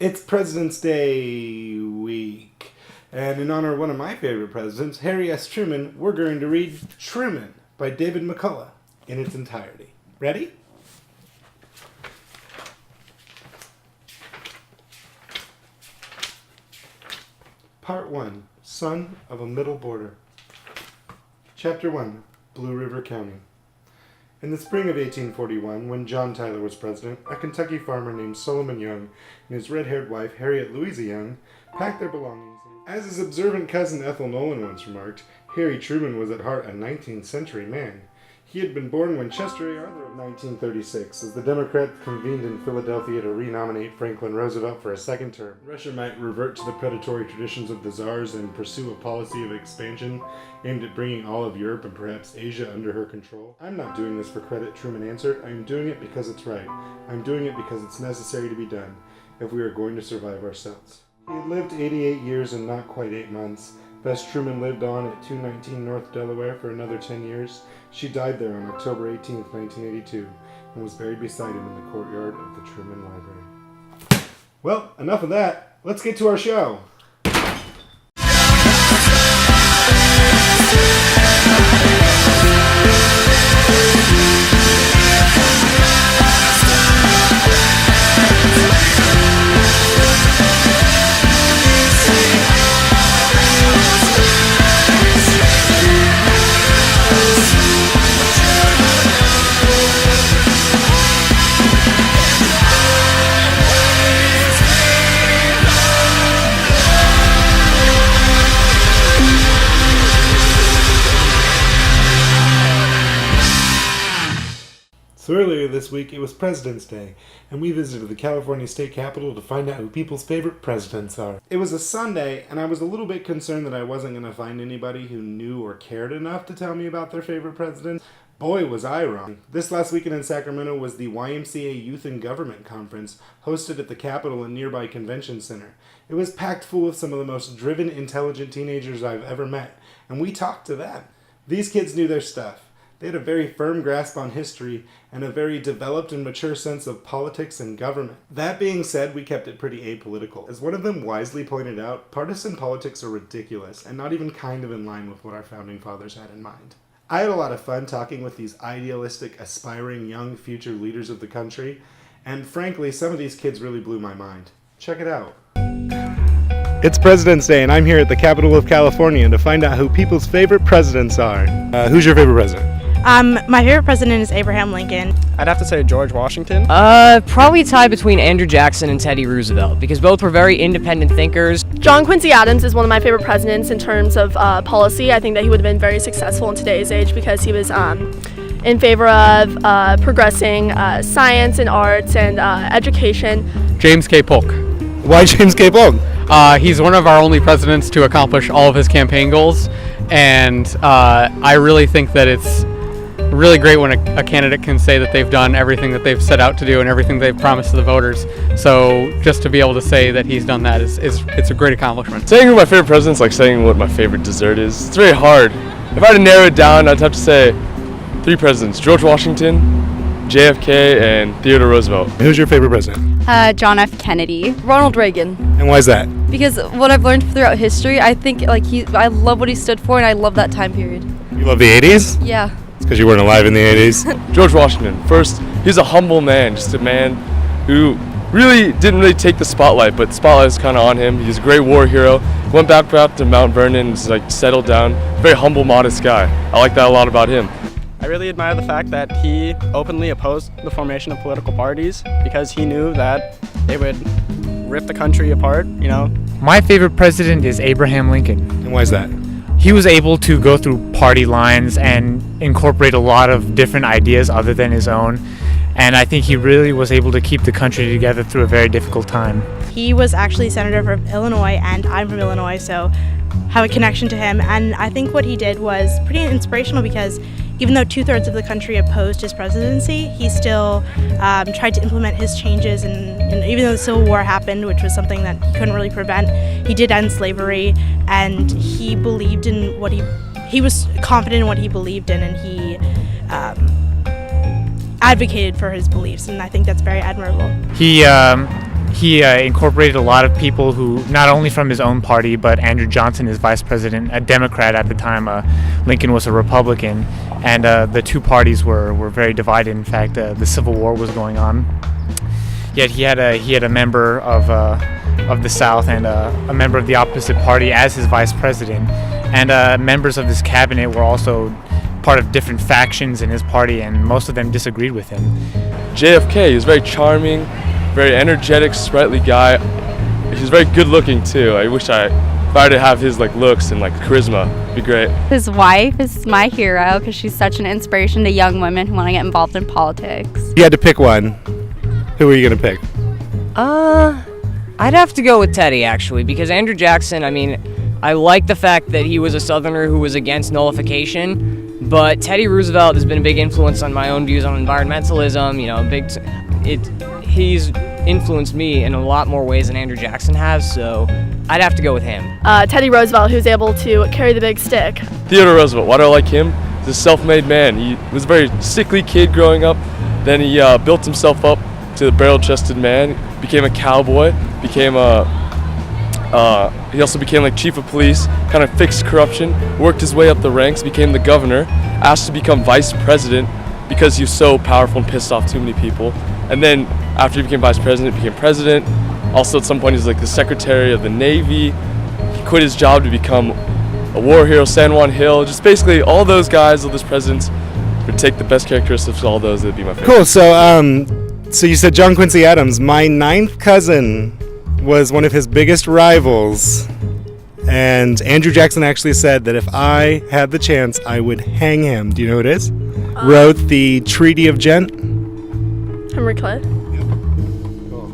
It's President's Day week, and in honor of one of my favorite presidents, Harry S. Truman, we're going to read Truman by David McCullough in its entirety. Ready? Part 1, Son of a Middle Border. Chapter 1, Blue River County. In the spring of 1841, when John Tyler was president, a Kentucky farmer named Solomon Young and his red-haired wife, Harriet Louisa Young, packed their belongings. As his observant cousin Ethel Nolan once remarked, Harry Truman was at heart a 19th century man. He had been born when Chester A. Arthur of 1936, as the Democrats convened in Philadelphia to renominate Franklin Roosevelt for a second term. Russia might revert to the predatory traditions of the czars and pursue a policy of expansion aimed at bringing all of Europe and perhaps Asia under her control. I'm not doing this for credit, Truman answered. I'm doing it because it's right. I'm doing it because it's necessary to be done, if we are going to survive ourselves. He had lived 88 years and not quite 8 months. Bess Truman lived on at 219 North Delaware for another 10 years. She died there on October 18, 1982, and was buried beside him in the courtyard of the Truman Library. Well, enough of that. Let's get to our show. So earlier this week, it was President's Day, and we visited the California state capitol to find out who people's favorite presidents are. It was a Sunday, and I was a little bit concerned that I wasn't going to find anybody who knew or cared enough to tell me about their favorite president. Boy, was I wrong. This last weekend in Sacramento was the YMCA Youth And Government conference, hosted at the Capitol and nearby convention center. It was packed full of some of the most driven, intelligent teenagers I've ever met, and we talked to them. These kids knew their stuff. They had a very firm grasp on history and a very developed and mature sense of politics and government. That being said, we kept it pretty apolitical. As one of them wisely pointed out, partisan politics are ridiculous and not even kind of in line with what our founding fathers had in mind. I had a lot of fun talking with these idealistic, aspiring young future leaders of the country, and frankly, some of these kids really blew my mind. Check it out. It's President's Day, and I'm here at the Capitol of California to find out who people's favorite presidents are. Who's your favorite president? My favorite president is Abraham Lincoln. I'd have to say George Washington. Probably tied between Andrew Jackson and Teddy Roosevelt, because both were very independent thinkers. John Quincy Adams is one of my favorite presidents in terms of policy. I think that he would have been very successful in today's age because he was in favor of progressing science and arts and education. James K. Polk. Why James K. Polk? He's one of our only presidents to accomplish all of his campaign goals, and I really think that it's really great when a candidate can say that they've done everything that they've set out to do and everything they've promised to the voters. So just to be able to say that he's done that it's a great accomplishment. Saying who my favorite president is like saying what my favorite dessert is. It's very hard. If I had to narrow it down, I'd have to say 3 presidents: George Washington, JFK, and Theodore Roosevelt. Who's your favorite president? John F. Kennedy. Ronald Reagan. And why is that? Because what I've learned throughout history, I think I love what he stood for, and I love that time period. You love the 80s? Yeah. It's because you weren't alive in the 80s. George Washington. First, he's a humble man, just a man who really didn't take the spotlight, but the spotlight was kind of on him. He's a great war hero. Went back to Mount Vernon, and settled down. Very humble, modest guy. I like that a lot about him. I really admire the fact that he openly opposed the formation of political parties because he knew that they would rip the country apart, My favorite president is Abraham Lincoln. And why is that? He was able to go through party lines and incorporate a lot of different ideas other than his own. And I think he really was able to keep the country together through a very difficult time. He was actually senator from Illinois, and I'm from Illinois, so have a connection to him. And I think what he did was pretty inspirational because even though 2/3 of the country opposed his presidency, he still tried to implement his changes. And even though the Civil War happened, which was something that he couldn't really prevent, he did end slavery, and he believed in what he was confident in what he believed in, and he advocated for his beliefs, and I think that's very admirable. He he incorporated a lot of people who, not only from his own party, but Andrew Johnson, his vice president, a Democrat at the time. Lincoln was a Republican, and the two parties were very divided. In fact, the Civil War was going on. Yet he had a member of the South and a member of the opposite party as his vice president, and members of his cabinet were also part of different factions in his party, and most of them disagreed with him. JFK, he was very charming, very energetic, sprightly guy. He's very good looking too. If I were to have his looks and charisma, it'd be great. His wife is my hero because she's such an inspiration to young women who want to get involved in politics. You had to pick one. Who are you going to pick? I'd have to go with Teddy, actually, because Andrew Jackson, I like the fact that he was a Southerner who was against nullification, but Teddy Roosevelt has been a big influence on my own views on environmentalism. He's influenced me in a lot more ways than Andrew Jackson has, so I'd have to go with him. Teddy Roosevelt, who's able to carry the big stick. Theodore Roosevelt, why do I like him? He's a self-made man. He was a very sickly kid growing up. Then he built himself up to the barrel-chested man, became a cowboy, he also became chief of police, kind of fixed corruption, worked his way up the ranks, became the governor, asked to become vice president because he was so powerful and pissed off too many people. And then after he became vice president, became president. Also at some point he was the secretary of the Navy. He quit his job to become a war hero, San Juan Hill. Just basically all those guys, all those presidents, would take the best characteristics of all those. That'd be my favorite. Cool. So you said John Quincy Adams. My 9th cousin was one of his biggest rivals, and Andrew Jackson actually said that if I had the chance, I would hang him. Do you know who it is? Wrote the Treaty of Ghent. Henry Clay. Cool.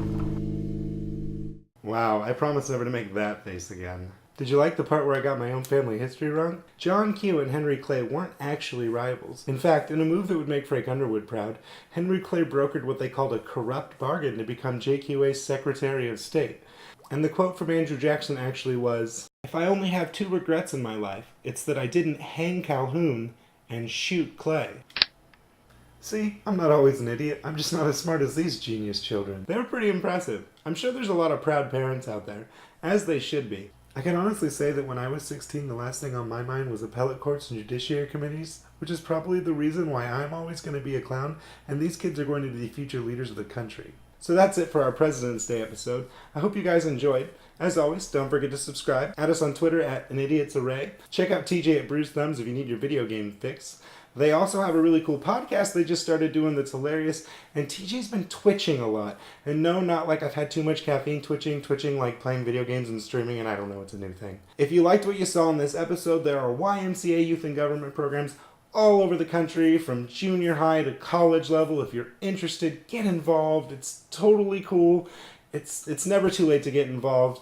Wow, I promise never to make that face again. Did you like the part where I got my own family history wrong? John Q and Henry Clay weren't actually rivals. In fact, in a move that would make Frank Underwood proud, Henry Clay brokered what they called a corrupt bargain to become JQA's Secretary of State. And the quote from Andrew Jackson actually was, "If I only have 2 regrets in my life, it's that I didn't hang Calhoun and shoot Clay." See, I'm not always an idiot. I'm just not as smart as these genius children. They were pretty impressive. I'm sure there's a lot of proud parents out there, as they should be. I can honestly say that when I was 16, the last thing on my mind was appellate courts and judiciary committees, which is probably the reason why I'm always going to be a clown, and these kids are going to be the future leaders of the country. So that's it for our President's Day episode. I hope you guys enjoyed. As always, don't forget to subscribe. Add us on Twitter at @AnIdiot'sArray. Check out TJ at Bruce Thumbs if you need your video game fix. They also have a really cool podcast they just started doing that's hilarious, and TJ's been twitching a lot. And no, not like I've had too much caffeine twitching like playing video games and streaming, and I don't know, it's a new thing. If you liked what you saw in this episode, there are YMCA Youth and Government programs all over the country, from junior high to college level. If you're interested, get involved. It's totally cool. It's never too late to get involved.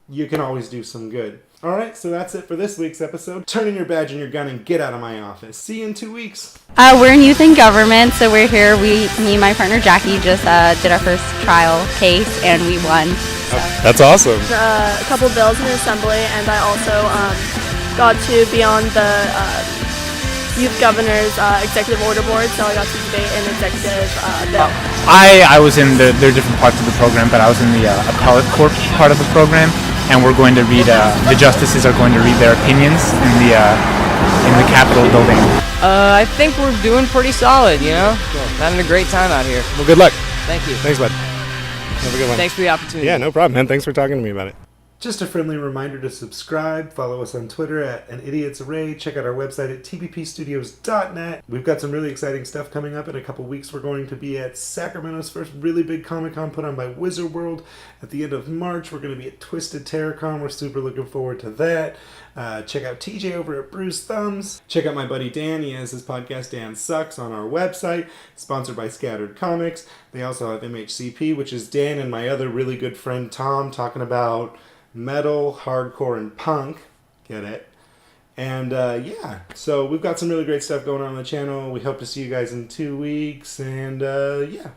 You can always do some good. Alright, so that's it for this week's episode. Turn in your badge and your gun and get out of my office. See you in 2 weeks. We're in Youth and Government, so we're here. Me and my partner Jackie just did our first trial case, and we won. So. That's awesome. A couple bills in the assembly, and I also got to be on the Youth Governor's Executive Order Board, so I got to debate an executive bill. I was in there are different parts of the program, but I was in the appellate court part of the program, and we're going to read, the justices are going to read their opinions in the Capitol building. I think we're doing pretty solid, Having a great time out here. Well, good luck. Thank you. Thanks, bud. Have a good one. Thanks for the opportunity. Yeah, no problem, man. Thanks for talking to me about it. Just a friendly reminder to subscribe, follow us on Twitter at @AnIdiot'sArray, check out our website at tppstudios.net. We've got some really exciting stuff coming up. In a couple weeks, we're going to be at Sacramento's first really big Comic-Con put on by Wizard World. At the end of March, we're going to be at Twisted TerraCon. We're super looking forward to that. Check out TJ over at Bruce Thumbs. Check out my buddy Dan. He has his podcast, Dan Sucks, on our website, sponsored by Scattered Comics. They also have MHCP, which is Dan and my other really good friend Tom talking about metal, hardcore, and punk. Get it? And yeah, so we've got some really great stuff going on the channel. We hope to see you guys in 2 weeks, and yeah.